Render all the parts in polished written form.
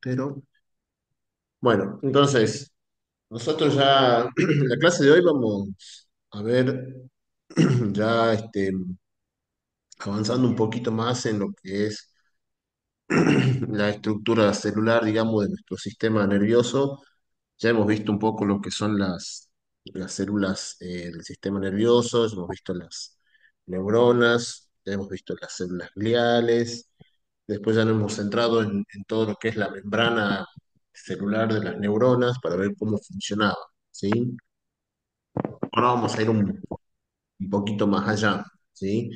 Pero, bueno, entonces, nosotros ya, en la clase de hoy vamos a ver ya avanzando un poquito más en lo que es la estructura celular, digamos, de nuestro sistema nervioso. Ya hemos visto un poco lo que son las células del sistema nervioso, ya hemos visto las neuronas, ya hemos visto las células gliales, después ya nos hemos centrado en todo lo que es la membrana celular de las neuronas para ver cómo funcionaba, ¿sí? Ahora vamos a ir un poquito más allá, ¿sí?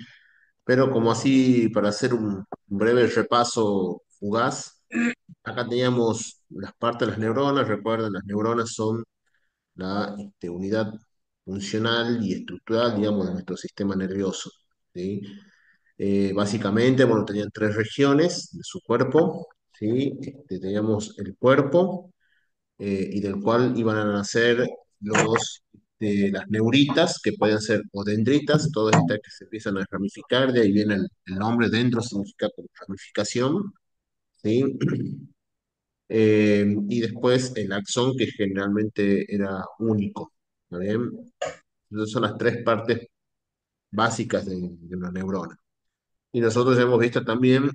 Pero como así, para hacer un breve repaso fugaz, acá teníamos las partes de las neuronas. Recuerden, las neuronas son la unidad funcional y estructural, digamos, de nuestro sistema nervioso, ¿sí? Básicamente, bueno, tenían tres regiones de su cuerpo, ¿sí? Teníamos el cuerpo, y del cual iban a nacer las neuritas, que pueden ser o dendritas, todas estas que se empiezan a ramificar. De ahí viene el nombre. Dentro significa como ramificación, ¿sí? Y después el axón, que generalmente era único, ¿está bien? Entonces son las tres partes básicas de una neurona. Y nosotros hemos visto también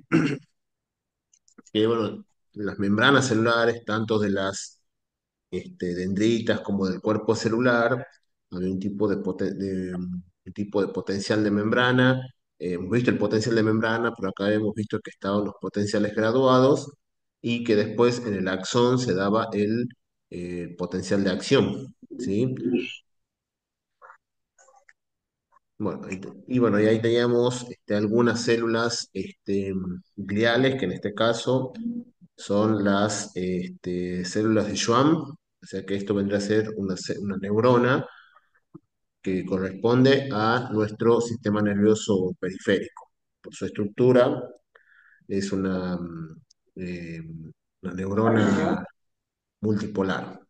que, bueno, las membranas celulares, tanto de las dendritas como del cuerpo celular, había un tipo de potencial de membrana. Hemos visto el potencial de membrana, pero acá hemos visto que estaban los potenciales graduados y que después en el axón se daba el potencial de acción, ¿sí? Bueno, y bueno, y ahí teníamos algunas células gliales, que en este caso son las células de Schwann. O sea que esto vendría a ser una neurona que corresponde a nuestro sistema nervioso periférico. Por su estructura, es eh, una neurona multipolar.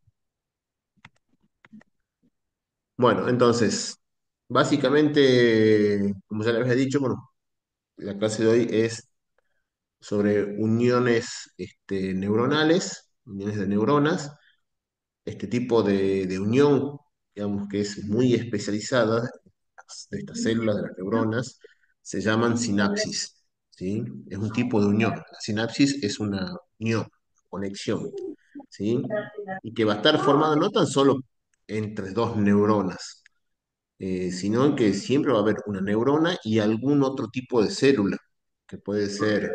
Bueno, entonces, básicamente, como ya les había dicho, bueno, la clase de hoy es sobre uniones neuronales, uniones de neuronas. Este tipo de unión, digamos que es muy especializada, de estas células, de las neuronas, se llaman sinapsis, ¿sí? Es un tipo de unión. La sinapsis es una unión, conexión, ¿sí? Y que va a estar formada no tan solo entre dos neuronas, sino que siempre va a haber una neurona y algún otro tipo de célula, que puede ser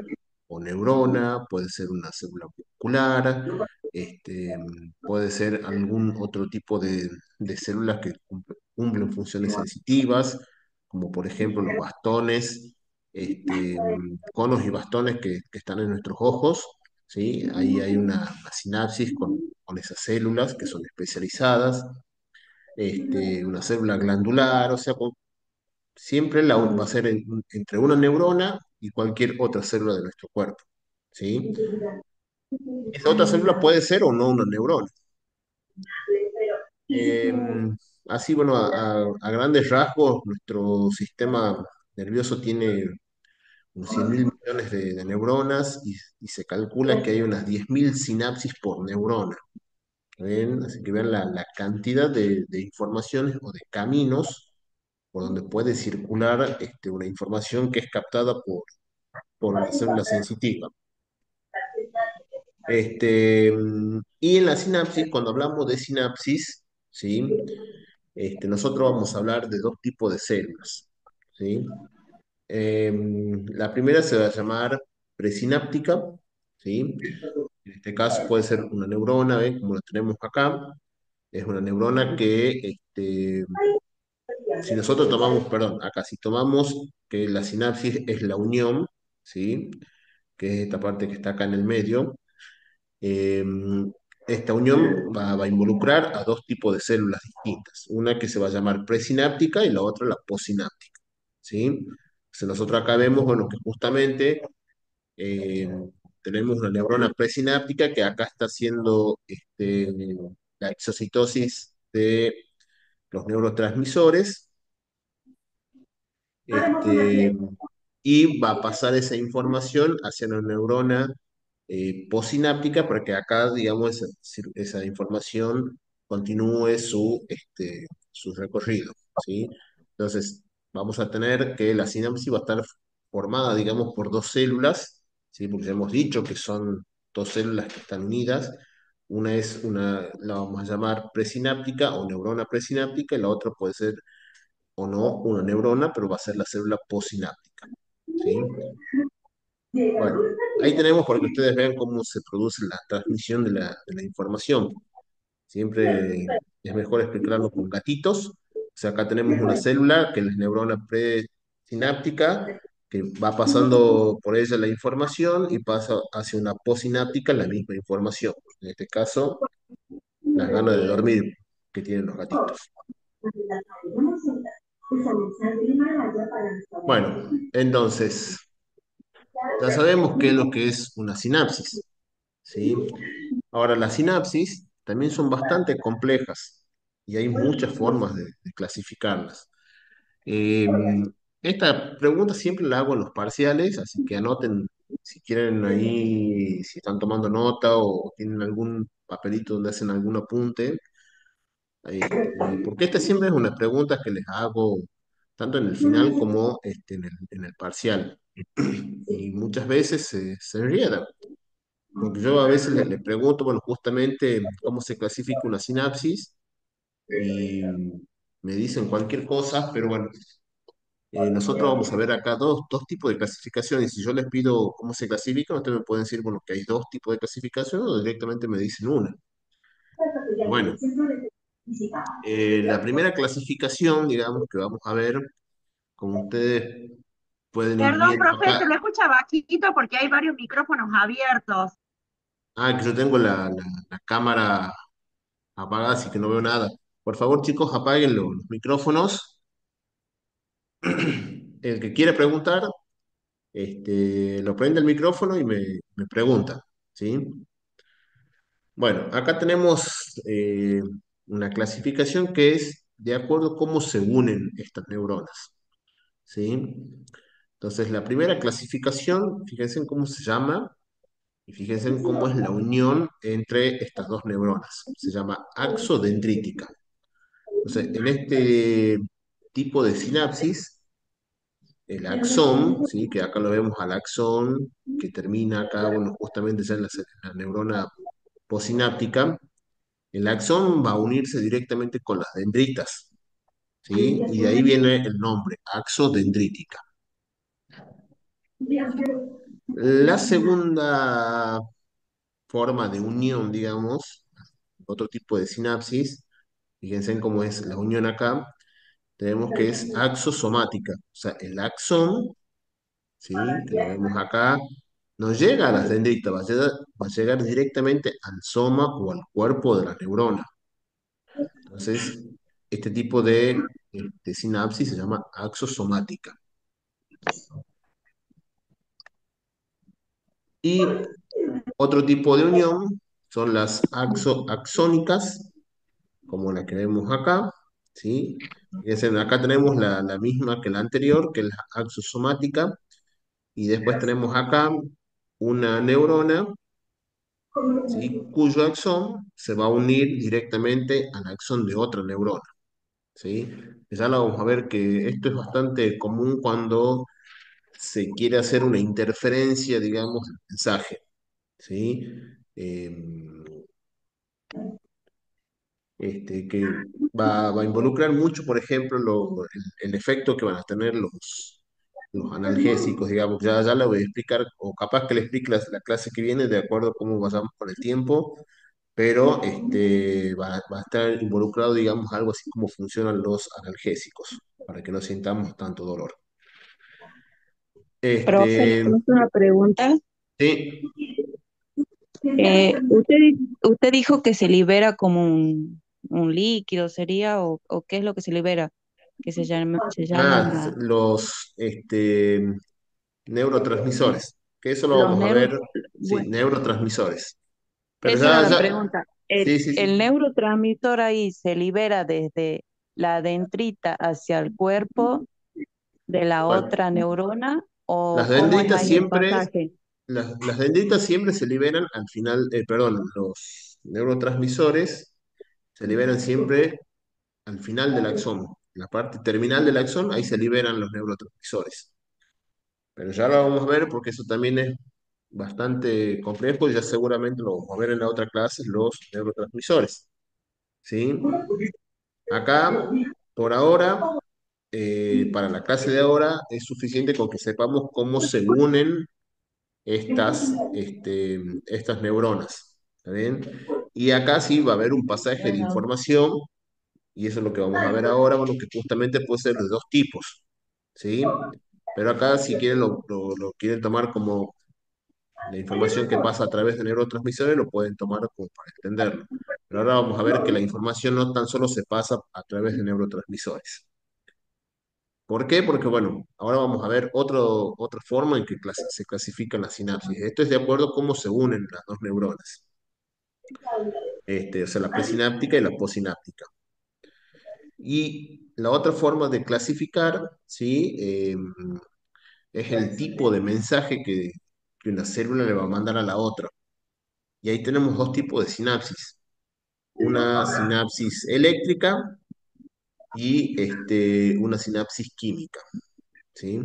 o neurona, puede ser una célula muscular, este, puede ser algún otro tipo de células que cumplen funciones sensitivas, como por ejemplo los bastones, conos y bastones que están en nuestros ojos, ¿sí? Ahí hay una sinapsis con esas células que son especializadas. Una célula glandular. O sea, siempre va a ser entre una neurona y cualquier otra célula de nuestro cuerpo, ¿sí? Esa otra célula puede ser o no una neurona. Eh, Así, bueno, a grandes rasgos, nuestro sistema nervioso tiene unos 100.000 millones de neuronas, y se calcula que hay unas 10.000 sinapsis por neurona. ¿Ven? Así que vean la cantidad de informaciones o de caminos por donde puede circular una información que es captada por una célula sensitiva. Y en la sinapsis, cuando hablamos de sinapsis, ¿sí? Nosotros vamos a hablar de dos tipos de células, ¿sí? La primera se va a llamar presináptica, ¿sí? En este caso puede ser una neurona, ¿ven? Como la tenemos acá. Es una neurona que, si nosotros tomamos, perdón, acá, si tomamos que la sinapsis es la unión, ¿sí? Que es esta parte que está acá en el medio. eh, Esta unión va a involucrar a dos tipos de células distintas, una que se va a llamar presináptica y la otra la posináptica, ¿sí? Entonces nosotros acá vemos, bueno, que justamente eh, tenemos una neurona presináptica que acá está haciendo la exocitosis de los neurotransmisores, este, y va a pasar esa información hacia la neurona postsináptica para que acá, digamos, esa información continúe su recorrido, ¿sí? Entonces, vamos a tener que la sinapsis va a estar formada, digamos, por dos células, ¿sí? Porque ya hemos dicho que son dos células que están unidas. Una la vamos a llamar presináptica o neurona presináptica, y la otra puede ser o no una neurona, pero va a ser la célula postsináptica, ¿sí? Bueno, ahí tenemos para que ustedes vean cómo se produce la transmisión de la información. Siempre es mejor explicarlo con gatitos. O sea, acá tenemos una célula que es la neurona presináptica, que va pasando por ella la información y pasa hacia una postsináptica la misma información. En este caso, las ganas de dormir que tienen los gatitos. Bueno, entonces, ya sabemos qué es lo que es una sinapsis, ¿sí? Ahora, las sinapsis también son bastante complejas y hay muchas formas de clasificarlas. Eh, Esta pregunta siempre la hago en los parciales, así que anoten si quieren ahí, si están tomando nota o tienen algún papelito donde hacen algún apunte. Porque esta siempre es una pregunta que les hago tanto en el final como en el parcial. Y muchas veces se enriedan. Porque yo a veces le pregunto, bueno, justamente cómo se clasifica una sinapsis y me dicen cualquier cosa, pero bueno, nosotros vamos a ver acá dos tipos de clasificación y si yo les pido cómo se clasifican, ustedes me pueden decir, bueno, que hay dos tipos de clasificación o directamente me dicen una. Bueno, la primera clasificación, digamos, que vamos a ver, como ustedes pueden ir Perdón, viendo profe, se acá, lo escucha bajito porque hay varios micrófonos abiertos. que yo tengo la cámara apagada, así que no veo nada. Por favor, chicos, apaguen los micrófonos. El que quiere preguntar, lo prende el micrófono y me pregunta, ¿sí? Bueno, acá tenemos una clasificación que es de acuerdo a cómo se unen estas neuronas, ¿sí? Entonces, la primera clasificación, fíjense en cómo se llama y fíjense en cómo es la unión entre estas dos neuronas. Se llama axodendrítica. Entonces, en este tipo de sinapsis, el axón, ¿sí? Que acá lo vemos al axón, que termina acá, bueno, justamente ya en la neurona postsináptica, el axón va a unirse directamente con las dendritas, ¿sí? Y de ahí viene el nombre, axodendrítica. La segunda forma de unión, digamos, otro tipo de sinapsis, fíjense en cómo es la unión acá, tenemos que es axosomática, o sea, el axón, ¿sí? Que lo vemos acá, no llega a las dendritas, va a llegar directamente al soma o al cuerpo de la neurona. Entonces, este tipo de sinapsis se llama axosomática. Y otro tipo de unión son las axónicas, como la que vemos acá, ¿sí? Fíjense, acá tenemos la misma que la anterior, que es la axosomática, y después tenemos acá una neurona, ¿sí? Cuyo axón se va a unir directamente al axón de otra neurona, ¿sí? Ya lo vamos a ver que esto es bastante común cuando se quiere hacer una interferencia, digamos, del mensaje, ¿sí? Em, que va a involucrar mucho, por ejemplo, el efecto que van a tener los analgésicos, digamos, ya le voy a explicar, o capaz que le explique la clase que viene de acuerdo a cómo vayamos con el tiempo, pero va a estar involucrado, digamos, algo así como funcionan los analgésicos, para que no sintamos tanto dolor. Profe, le Este, tengo una pregunta. sí, Usted, usted dijo que se libera como un líquido, ¿sería? O qué es lo que se libera? Que se llama los neurotransmisores, que eso lo los vamos a neuro... ver, sí, Bueno, neurotransmisores. Pero esa era la ya, pregunta. sí, sí, El sí. neurotransmisor ahí se libera desde la dendrita hacia el cuerpo de la Bueno, otra neurona las o cómo es dendritas ahí el siempre, pasaje. las dendritas siempre se liberan al final, perdón, los neurotransmisores se liberan siempre al final del axón. La parte terminal del axón, ahí se liberan los neurotransmisores. Pero ya lo vamos a ver porque eso también es bastante complejo y ya seguramente lo vamos a ver en la otra clase, los neurotransmisores. ¿Sí? Acá, por ahora, para la clase de ahora, es suficiente con que sepamos cómo se unen estas neuronas. ¿Está bien? Y acá sí va a haber un pasaje de información, y eso es lo que vamos a ver ahora, bueno, que justamente puede ser de dos tipos. ¿Sí? Pero acá, si quieren, lo quieren tomar como la información que pasa a través de neurotransmisores, lo pueden tomar como para entenderlo. Pero ahora vamos a ver que la información no tan solo se pasa a través de neurotransmisores. ¿Por qué? Porque, bueno, ahora vamos a ver otra forma en que se clasifican las sinapsis. Esto es de acuerdo a cómo se unen las dos neuronas, o sea, la presináptica y la posináptica. Y la otra forma de clasificar, ¿sí? Es el tipo de mensaje que una célula le va a mandar a la otra. Y ahí tenemos dos tipos de sinapsis. Una sinapsis eléctrica y una sinapsis química, ¿sí?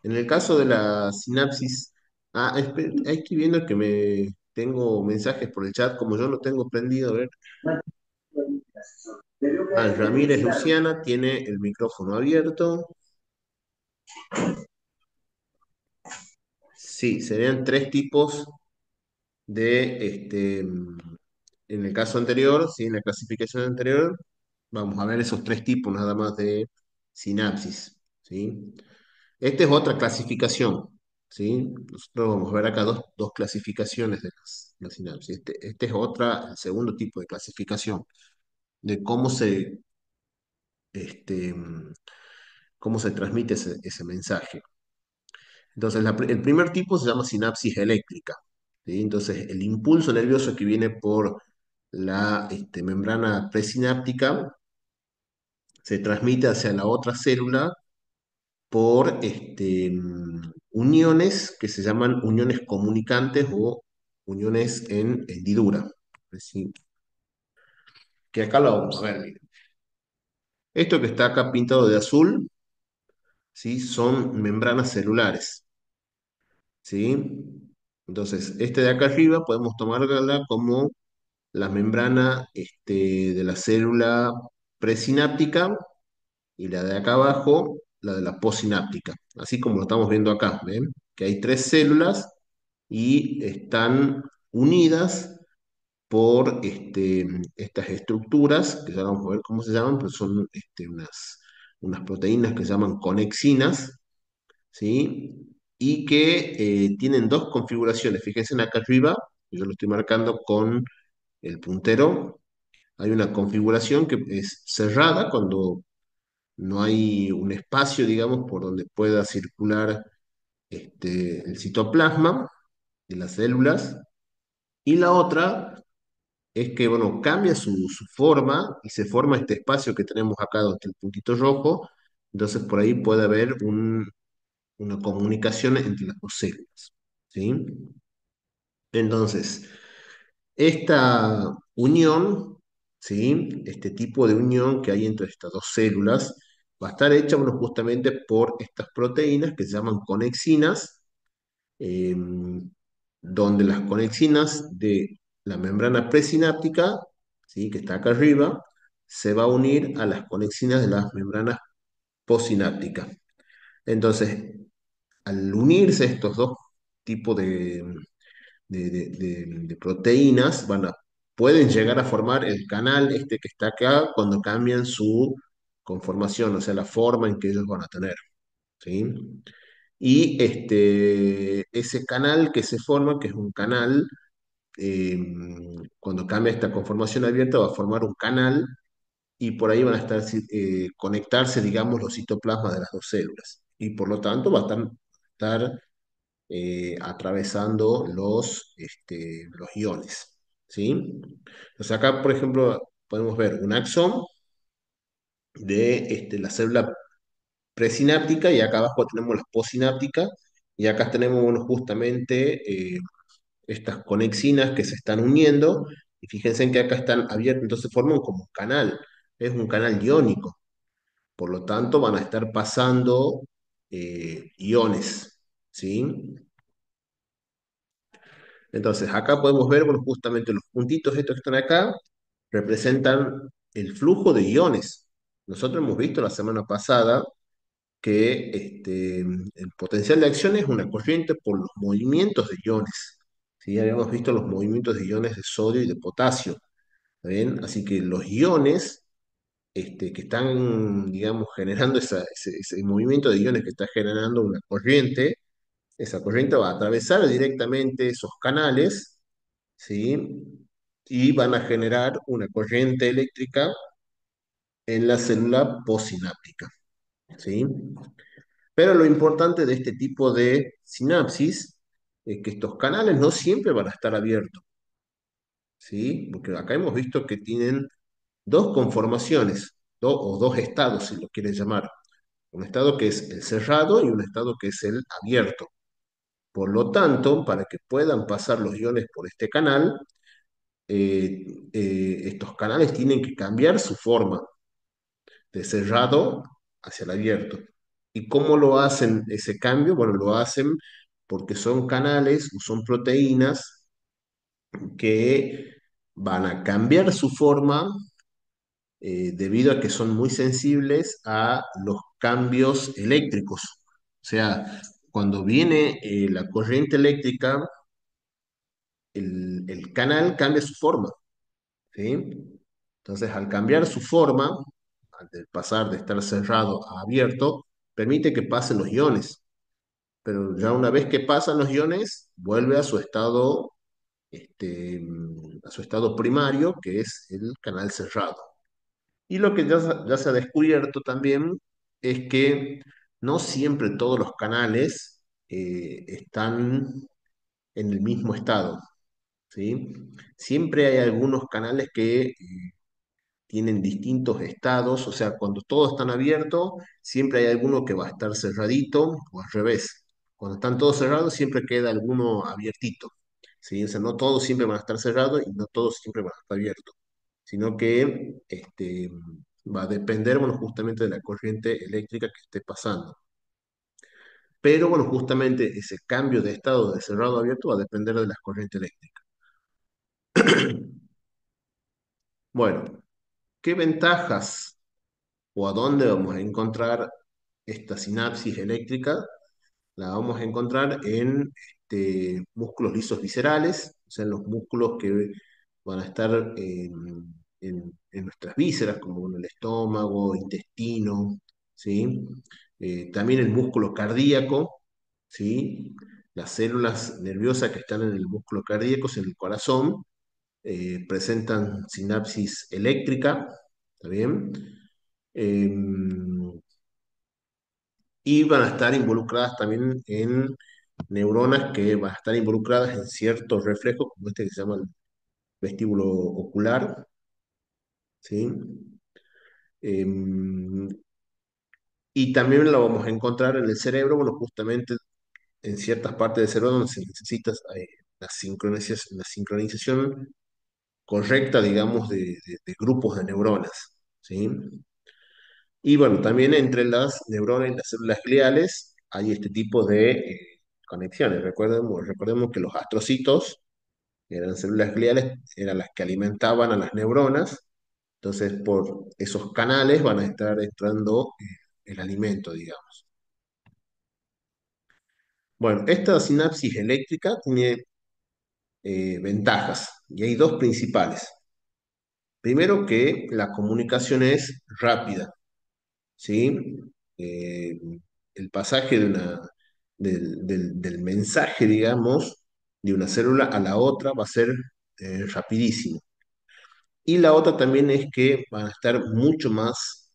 En el caso de la sinapsis, ahí estoy viendo que me tengo mensajes por el chat, como yo lo tengo prendido, a ver. Ramírez Luciana tiene el micrófono abierto. Sí, serían tres tipos en el caso anterior, ¿sí? En la clasificación anterior, vamos a ver esos tres tipos nada más de sinapsis, ¿sí? Esta es otra clasificación, ¿sí? Nosotros vamos a ver acá dos clasificaciones de las sinapsis. Este es el segundo tipo de clasificación, de este, mm, cómo se transmite ese mensaje. Entonces, el primer tipo se llama sinapsis eléctrica, ¿sí? Entonces, el impulso nervioso que viene por la membrana presináptica se transmite hacia la otra célula por uniones que se llaman uniones comunicantes o uniones en hendidura. ¿Sí? Que acá lo vamos a ver, miren. Esto que está acá pintado de azul, ¿sí? Son membranas celulares. ¿Sí? Entonces, este de acá arriba podemos tomarla como la membrana de la célula presináptica y la de acá abajo, la de la posináptica, así como lo estamos viendo acá, ¿ven? Que hay tres células y están unidas por estas estructuras, que ya vamos a ver cómo se llaman, pero son unas proteínas que se llaman conexinas, ¿sí? Y que tienen dos configuraciones. Fíjense en acá arriba, yo lo estoy marcando con el puntero. Hay una configuración que es cerrada cuando no hay un espacio, digamos, por donde pueda circular el citoplasma de las células. Y la otra es que, bueno, cambia su forma y se forma este espacio que tenemos acá, donde el puntito rojo. Entonces, por ahí puede haber una comunicación entre las dos células. ¿Sí? Entonces, esta unión, ¿sí? Este tipo de unión que hay entre estas dos células va a estar hecha, bueno, justamente por estas proteínas que se llaman conexinas, eh, donde las conexinas de la membrana presináptica, ¿sí? Que está acá arriba, se va a unir a las conexinas de las membranas posinápticas. Entonces, al unirse estos dos tipos de proteínas, pueden llegar a formar el canal este que está acá cuando cambian su conformación, o sea, la forma en que ellos van a tener. ¿Sí? Y ese canal que se forma, que es un canal, eh, cuando cambia esta conformación abierta, va a formar un canal y por ahí van a conectarse, digamos, los citoplasmas de las dos células. Y por lo tanto va a estar atravesando los iones. ¿Sí? Entonces acá, por ejemplo, podemos ver un axón de la célula presináptica y acá abajo tenemos la posináptica Y acá tenemos, bueno, justamente estas conexinas que se están uniendo, y fíjense en que acá están abiertas, entonces forman como un canal, es un canal iónico, por lo tanto van a estar pasando iones, ¿sí? Entonces acá podemos ver, bueno, justamente los puntitos estos que están acá representan el flujo de iones. Nosotros hemos visto la semana pasada que el potencial de acción es una corriente por los movimientos de iones. ¿Sí? Habíamos visto los movimientos de iones de sodio y de potasio. ¿Está bien? Así que los iones que están, digamos, generando ese movimiento de iones que está generando una corriente, esa corriente va a atravesar directamente esos canales, ¿sí? Y van a generar una corriente eléctrica en la célula postsináptica, ¿sí? Pero lo importante de este tipo de sinapsis es que estos canales no siempre van a estar abiertos, ¿sí? Porque acá hemos visto que tienen dos conformaciones, o dos estados, si lo quieres llamar. Un estado que es el cerrado y un estado que es el abierto. Por lo tanto, para que puedan pasar los iones por este canal, estos canales tienen que cambiar su forma de cerrado hacia el abierto. ¿Y cómo lo hacen ese cambio? Bueno, lo hacen porque son canales o son proteínas que van a cambiar su forma debido a que son muy sensibles a los cambios eléctricos. O sea, cuando viene la corriente eléctrica, el canal cambia su forma, ¿sí? Entonces, al cambiar su forma, al pasar de estar cerrado a abierto, permite que pasen los iones. Pero ya una vez que pasan los iones, vuelve a su estado primario, que es el canal cerrado. Y lo que ya se ha descubierto también es que no siempre todos los canales están en el mismo estado, ¿sí? Siempre hay algunos canales que tienen distintos estados, o sea, cuando todos están abiertos, siempre hay alguno que va a estar cerradito o al revés. Cuando están todos cerrados, siempre queda alguno abiertito, ¿sí? O sea, no todos siempre van a estar cerrados y no todos siempre van a estar abiertos, sino que va a depender, bueno, justamente de la corriente eléctrica que esté pasando. Pero, bueno, justamente ese cambio de estado de cerrado a abierto va a depender de las corrientes eléctricas. Bueno, ¿qué ventajas o a dónde vamos a encontrar esta sinapsis eléctrica? La vamos a encontrar en músculos lisos viscerales, o sea, en los músculos que van a estar en nuestras vísceras, como en el estómago, intestino, ¿sí? También el músculo cardíaco, ¿sí? Las células nerviosas que están en el músculo cardíaco, en el corazón, presentan sinapsis eléctrica, ¿está bien? Em, y van a estar involucradas también en neuronas que van a estar involucradas en ciertos reflejos, como este que se llama el vestíbulo ocular, ¿sí? Em, y también lo vamos a encontrar en el cerebro, bueno, justamente en ciertas partes del cerebro donde se necesita la sincronización correcta, digamos, de grupos de neuronas, ¿sí? Y bueno, también entre las neuronas y las células gliales hay este tipo de conexiones. Recordemos que los astrocitos eran células gliales, eran las que alimentaban a las neuronas. Entonces, por esos canales van a estar entrando el alimento, digamos. Bueno, esta sinapsis eléctrica tiene ventajas y hay dos principales. Primero, que la comunicación es rápida, ¿sí? Eh, el pasaje del mensaje, digamos, de una célula a la otra va a ser rapidísimo. Y la otra también es que van a estar mucho más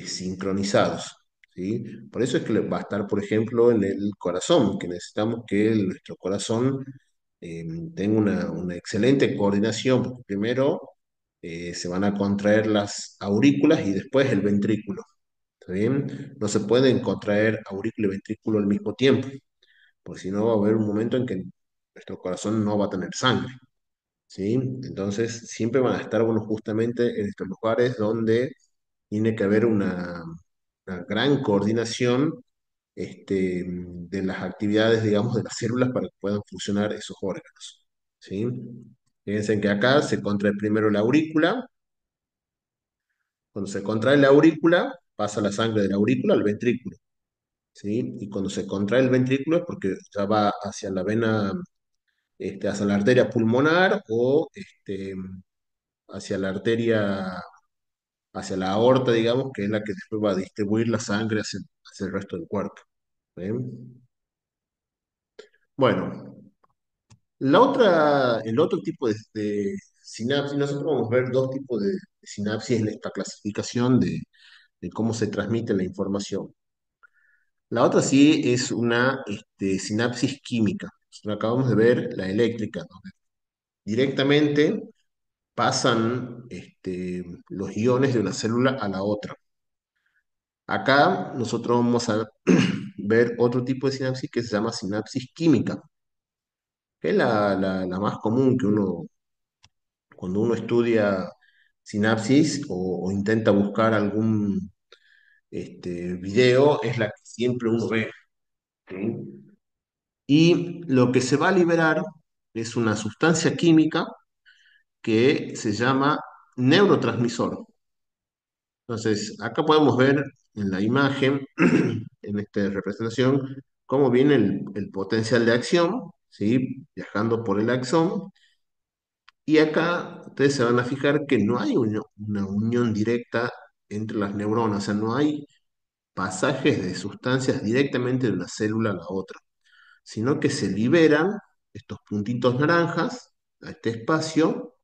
sincronizados, ¿sí? Por eso es que va a estar, por ejemplo, en el corazón, que necesitamos que nuestro corazón tenga una excelente coordinación, porque primero se van a contraer las aurículas y después el ventrículo, ¿está bien? No se pueden contraer aurícula y ventrículo al mismo tiempo. porque si no va a haber un momento en que nuestro corazón no va a tener sangre, ¿sí? Entonces, siempre van a estar, bueno, justamente en estos lugares donde tiene que haber una gran coordinación de las actividades, digamos, de las células para que puedan funcionar esos órganos, ¿sí? Fíjense que acá se contrae primero la aurícula. Cuando se contrae la aurícula, pasa la sangre de la aurícula al ventrículo, ¿sí? Y cuando se contrae el ventrículo es porque ya va hacia la vena, hacia la arteria pulmonar o hacia la arteria, hacia la aorta, digamos, que es la que después va a distribuir la sangre hacia el resto del cuerpo. ¿Ven? Bueno, el otro tipo de sinapsis, nosotros vamos a ver dos tipos de sinapsis en esta clasificación de cómo se transmite la información. La otra sí es una sinapsis química. Nosotros acabamos de ver la eléctrica, donde directamente pasan los iones de una célula a la otra. Acá nosotros vamos a ver otro tipo de sinapsis que se llama sinapsis química, que es la más común que cuando uno estudia sinapsis o intenta buscar algún video, es la que siempre uno ve. ¿Sí? Y lo que se va a liberar es una sustancia química que se llama neurotransmisor. Entonces, acá podemos ver en la imagen, en esta representación, cómo viene el potencial de acción, ¿sí? Viajando por el axón. Y acá ustedes se van a fijar que no hay una unión directa entre las neuronas, o sea, no hay pasajes de sustancias directamente de una célula a la otra, sino que se liberan estos puntitos naranjas a este espacio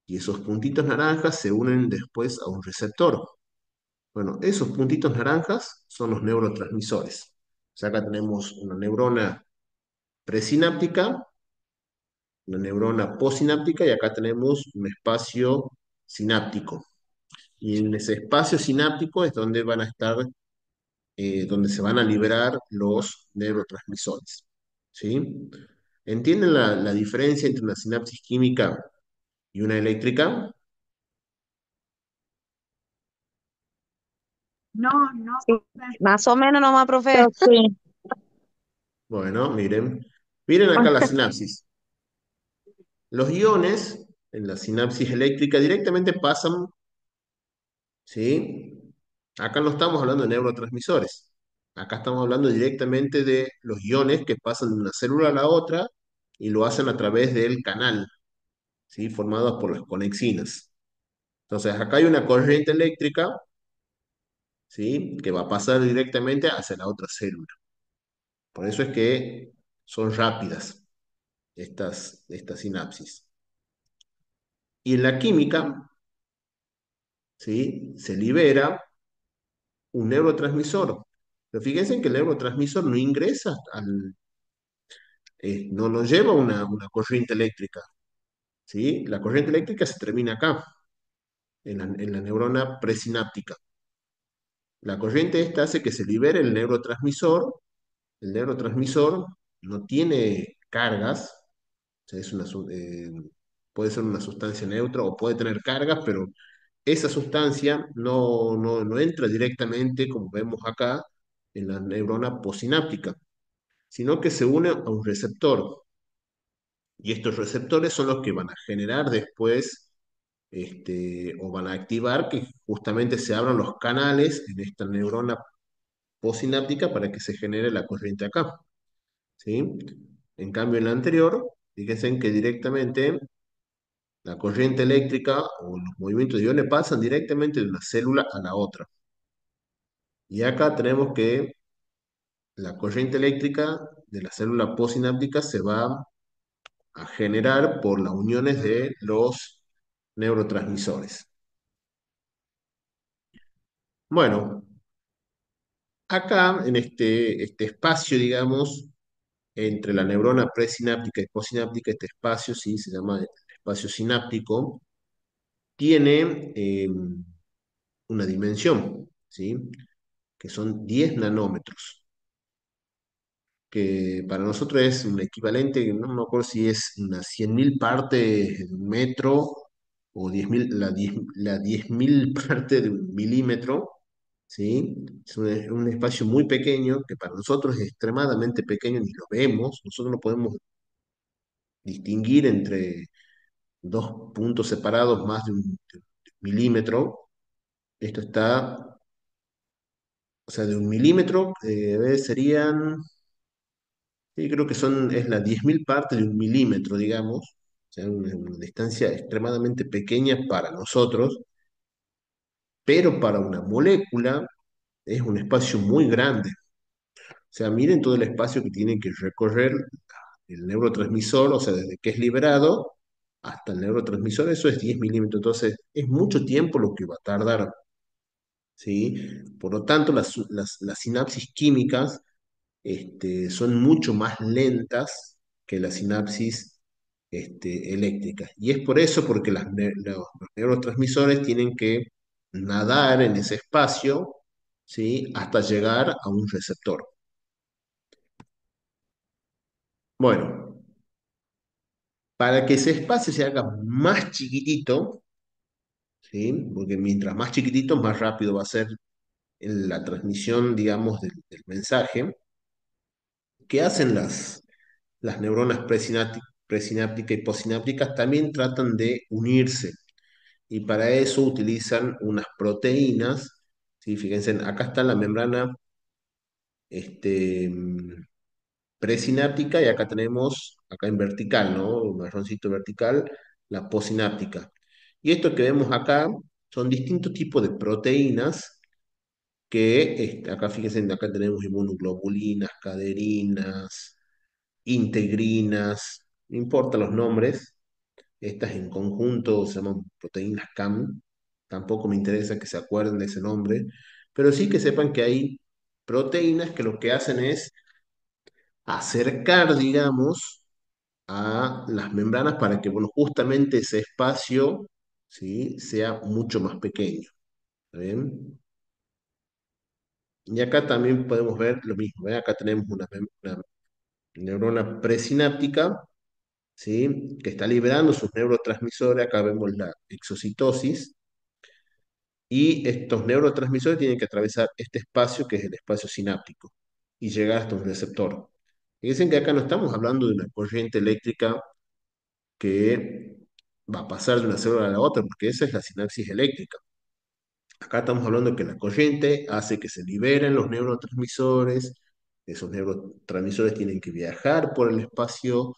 y esos puntitos naranjas se unen después a un receptor. Bueno, esos puntitos naranjas son los neurotransmisores. O sea, acá tenemos una neurona presináptica, una neurona postsináptica y acá tenemos un espacio sináptico. Y en ese espacio sináptico es donde van a estar, donde se van a liberar los neurotransmisores. ¿Sí? ¿Entienden la diferencia entre una sinapsis química y una eléctrica? No, no, Sí, profe. más o menos nomás, Yo profe. sí. Bueno, miren. Miren acá la sinapsis. Los iones en la sinapsis eléctrica directamente pasan, ¿sí? Acá no estamos hablando de neurotransmisores. Acá estamos hablando directamente de los iones que pasan de una célula a la otra y lo hacen a través del canal, ¿sí? Formados por las conexinas. Entonces, acá hay una corriente eléctrica, ¿sí? Que va a pasar directamente hacia la otra célula. Por eso es que son rápidas estas sinapsis. Y en la química, ¿sí? Se libera un neurotransmisor. Pero fíjense que el neurotransmisor no ingresa no nos lleva una corriente eléctrica, ¿sí? La corriente eléctrica se termina acá, en la neurona presináptica. La corriente esta hace que se libere el neurotransmisor no tiene cargas, o sea, puede ser una sustancia neutra o puede tener cargas, pero esa sustancia no entra directamente, como vemos acá, en la neurona postsináptica, sino que se une a un receptor. Y estos receptores son los que van a generar después, o van a activar que justamente se abran los canales en esta neurona postsináptica para que se genere la corriente acá, ¿sí? En cambio, en la anterior, fíjense que directamente la corriente eléctrica o los movimientos de iones pasan directamente de una célula a la otra. Y acá tenemos que la corriente eléctrica de la célula postsináptica se va a generar por las uniones de los neurotransmisores. Bueno, acá en este espacio, digamos, entre la neurona presináptica y postsináptica, este espacio, sí, se llama espacio sináptico, tiene una dimensión, ¿sí? Que son 10 nanómetros. que para nosotros es un equivalente, no me acuerdo si es unas 100.000 partes de un metro o 10.000, la 10.000 parte de un milímetro, ¿sí? Es un espacio muy pequeño que para nosotros es extremadamente pequeño, ni lo vemos, nosotros no podemos distinguir entre dos puntos separados más de un milímetro. Esto está, o sea, de un milímetro serían, sí, creo que es la 10.000 parte de un milímetro, digamos, o sea, una distancia extremadamente pequeña para nosotros, pero para una molécula es un espacio muy grande. O sea, miren todo el espacio que tiene que recorrer el neurotransmisor, o sea, desde que es liberado hasta el neurotransmisor, eso es 10 milímetros. Entonces, es mucho tiempo lo que va a tardar, ¿sí? Por lo tanto, las sinapsis químicas son mucho más lentas que las sinapsis eléctricas. Y es por eso porque los neurotransmisores tienen que nadar en ese espacio, ¿sí? Hasta llegar a un receptor. Bueno, para que ese espacio se haga más chiquitito, ¿sí? Porque mientras más chiquitito, más rápido va a ser la transmisión, digamos, del mensaje. ¿Qué hacen las neuronas presinápticas y postsinápticas? También tratan de unirse y para eso utilizan unas proteínas, ¿sí? Fíjense, acá está la membrana este, mm, presináptica y acá tenemos, acá en vertical, ¿no? Un marroncito vertical, la postsináptica. Y esto que vemos acá son distintos tipos de proteínas que, acá fíjense, acá tenemos inmunoglobulinas, caderinas, integrinas, no importa los nombres, estas en conjunto se llaman proteínas CAM, tampoco me interesa que se acuerden de ese nombre, pero sí que sepan que hay proteínas que lo que hacen es acercar, digamos, a las membranas para que, bueno, justamente ese espacio, ¿sí? Sea mucho más pequeño. ¿Está bien? Y acá también podemos ver lo mismo. ¿Ve? Acá tenemos una neurona presináptica, ¿sí? Que está liberando sus neurotransmisores. Acá vemos la exocitosis. Y estos neurotransmisores tienen que atravesar este espacio que es el espacio sináptico y llegar hasta un receptor. Fíjense que acá no estamos hablando de una corriente eléctrica que va a pasar de una célula a la otra, porque esa es la sinapsis eléctrica. Acá estamos hablando de que la corriente hace que se liberen los neurotransmisores, esos neurotransmisores tienen que viajar por el espacio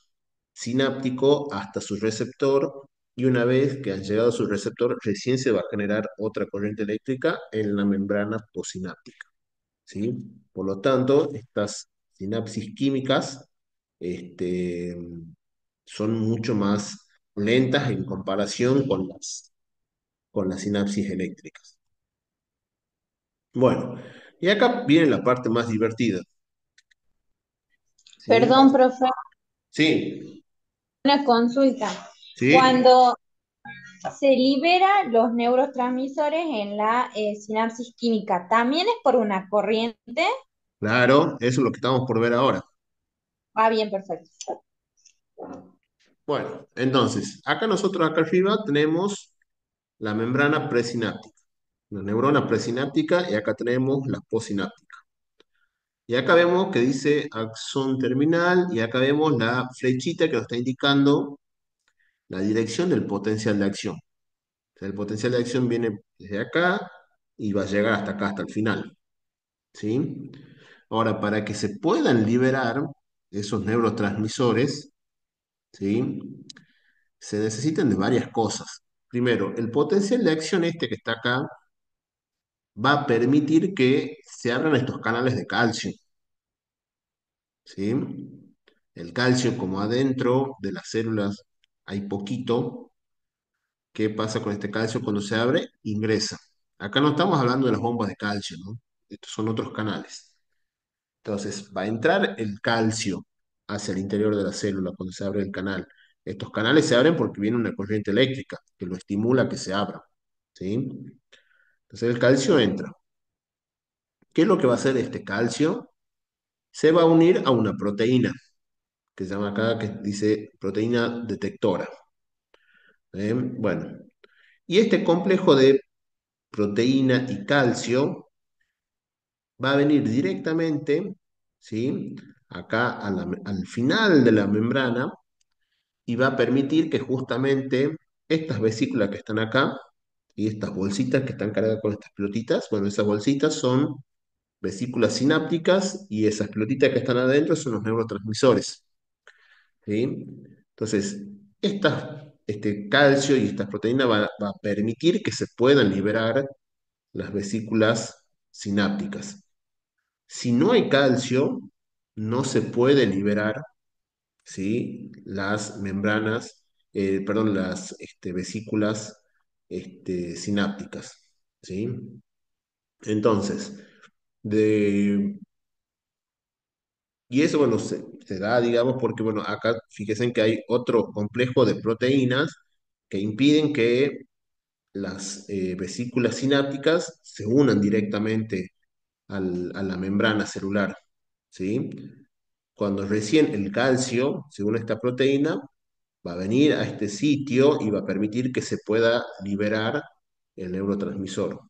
sináptico hasta su receptor y una vez que han llegado a su receptor, recién se va a generar otra corriente eléctrica en la membrana postsináptica, ¿sí? Por lo tanto, estas sinapsis químicas este, son mucho más lentas en comparación con las sinapsis eléctricas. Bueno, y acá viene la parte más divertida, ¿sí? Perdón, profe, Sí, una consulta. sí, Cuando se liberan los neurotransmisores en la sinapsis química, ¿también es por una corriente? claro, eso es lo que estamos por ver ahora. Ah, bien, perfecto. Bueno, entonces, acá arriba tenemos la membrana presináptica, la neurona presináptica y acá tenemos la postsináptica. Y acá vemos que dice axón terminal y acá vemos la flechita que nos está indicando la dirección del potencial de acción. O sea, el potencial de acción viene desde acá y va a llegar hasta acá, hasta el final. ¿Sí? Ahora, para que se puedan liberar esos neurotransmisores, ¿sí? Se necesitan de varias cosas. Primero, el potencial de acción este que está acá va a permitir que se abran estos canales de calcio, ¿sí? El calcio, como adentro de las células hay poquito, ¿qué pasa con este calcio cuando se abre? Ingresa. Acá no estamos hablando de las bombas de calcio, ¿no? Estos son otros canales. Entonces, va a entrar el calcio hacia el interior de la célula cuando se abre el canal. Estos canales se abren porque viene una corriente eléctrica que lo estimula a que se abra, ¿sí? Entonces el calcio entra. ¿Qué es lo que va a hacer este calcio? se va a unir a una proteína, que se llama acá, que dice proteína detectora. Bueno, y este complejo de proteína y calcio va a venir directamente, ¿sí? Acá al final de la membrana y va a permitir que justamente estas vesículas que están acá y estas bolsitas que están cargadas con estas pelotitas, bueno, esas bolsitas son vesículas sinápticas y esas pelotitas que están adentro son los neurotransmisores, ¿sí? Entonces, este calcio y estas proteínas va a permitir que se puedan liberar las vesículas sinápticas. Si no hay calcio, no se puede liberar, ¿sí? Las membranas, perdón, las vesículas sinápticas, ¿sí? Entonces, de, y eso, bueno, se da, digamos, porque, bueno, acá fíjense que hay otro complejo de proteínas que impiden que las vesículas sinápticas se unan directamente a la membrana celular, ¿sí? Cuando recién el calcio, según esta proteína, va a venir a este sitio y va a permitir que se pueda liberar el neurotransmisor.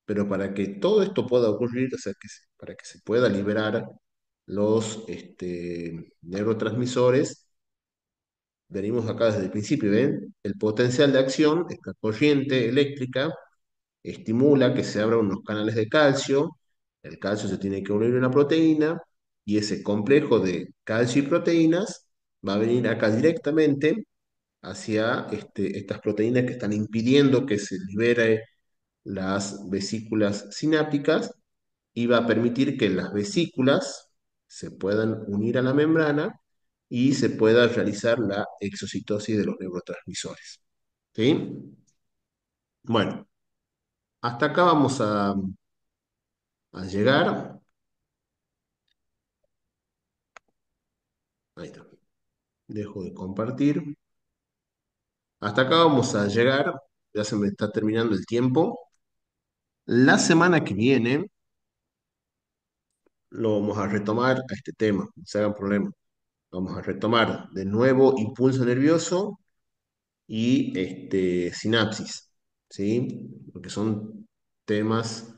Pero para que todo esto pueda ocurrir, o sea, para que se pueda liberar los neurotransmisores, venimos acá desde el principio, ¿ven? El potencial de acción, esta corriente eléctrica, estimula que se abran unos canales de calcio, el calcio se tiene que unir a una proteína, y ese complejo de calcio y proteínas va a venir acá directamente hacia estas proteínas que están impidiendo que se libere las vesículas sinápticas y va a permitir que las vesículas se puedan unir a la membrana y se pueda realizar la exocitosis de los neurotransmisores. ¿Sí? Bueno, hasta acá vamos a llegar. Ahí está. Dejo de compartir. Hasta acá vamos a llegar. Ya se me está terminando el tiempo. La semana que viene lo vamos a retomar a este tema, no se hagan problema. Vamos a retomar de nuevo impulso nervioso y sinapsis, ¿sí? Porque son temas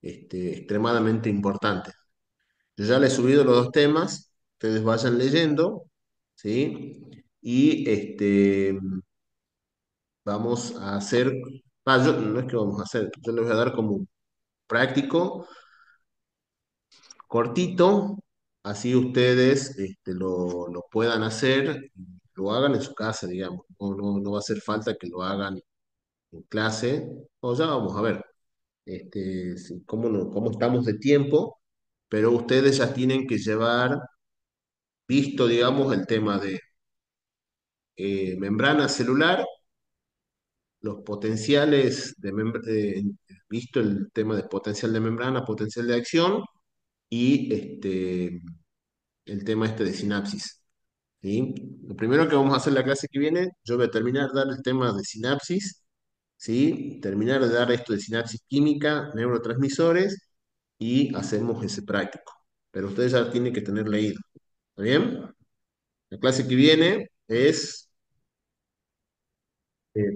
extremadamente importantes. Yo ya les he subido los dos temas, ustedes vayan leyendo, ¿sí? Y vamos a hacer, no es que vamos a hacer, yo les voy a dar como un práctico cortito, así ustedes lo puedan hacer, lo hagan en su casa, digamos. No va a hacer falta que lo hagan en clase, o ya vamos a ver cómo, cómo estamos de tiempo, pero ustedes ya tienen que llevar visto, digamos, el tema de membrana celular, los potenciales visto el tema de potencial de membrana, potencial de acción y el tema de sinapsis. ¿Sí? Lo primero que vamos a hacer la clase que viene, yo voy a terminar de dar el tema de sinapsis, ¿sí? Terminar de dar esto de sinapsis química, neurotransmisores, y hacemos ese práctico. Pero ustedes ya tienen que tener leído. ¿Está bien? La clase que viene es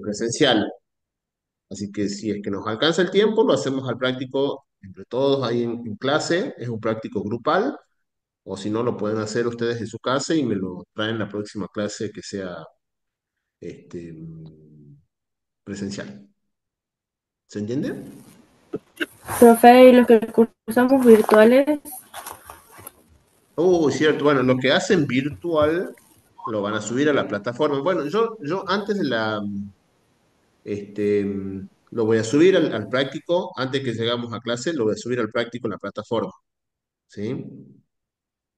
presencial, así que si es que nos alcanza el tiempo, lo hacemos al práctico entre todos ahí en clase, es un práctico grupal, o si no, lo pueden hacer ustedes en su casa y me lo traen la próxima clase que sea este, presencial. ¿Se entiende? Profe, y los que cursamos virtuales, Cierto. Bueno, lo que hacen virtual lo van a subir a la plataforma. Bueno, yo antes de lo voy a subir al práctico, antes que llegamos a clase, lo voy a subir al práctico en la plataforma, ¿sí?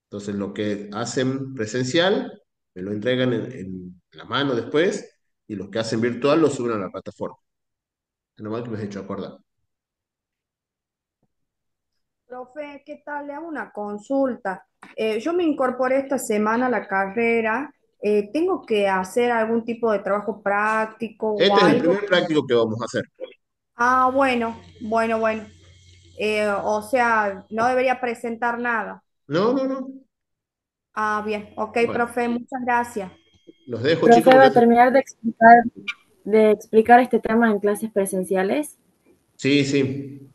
Entonces, lo que hacen presencial, me lo entregan en la mano después, y los que hacen virtual lo suben a la plataforma. Es normal que me has hecho acordar. Profe, ¿qué tal? Le hago una consulta. Yo me incorporé esta semana a la carrera. ¿Tengo que hacer algún tipo de trabajo práctico o Este es el algo? primer práctico que vamos a hacer. Bueno. O sea, no debería presentar nada. No, no, no. Ah, bien. Ok, Bueno, profe, muchas gracias. los dejo, chicos, Profe, porque ¿va a terminar de explicar este tema en clases presenciales? sí, sí.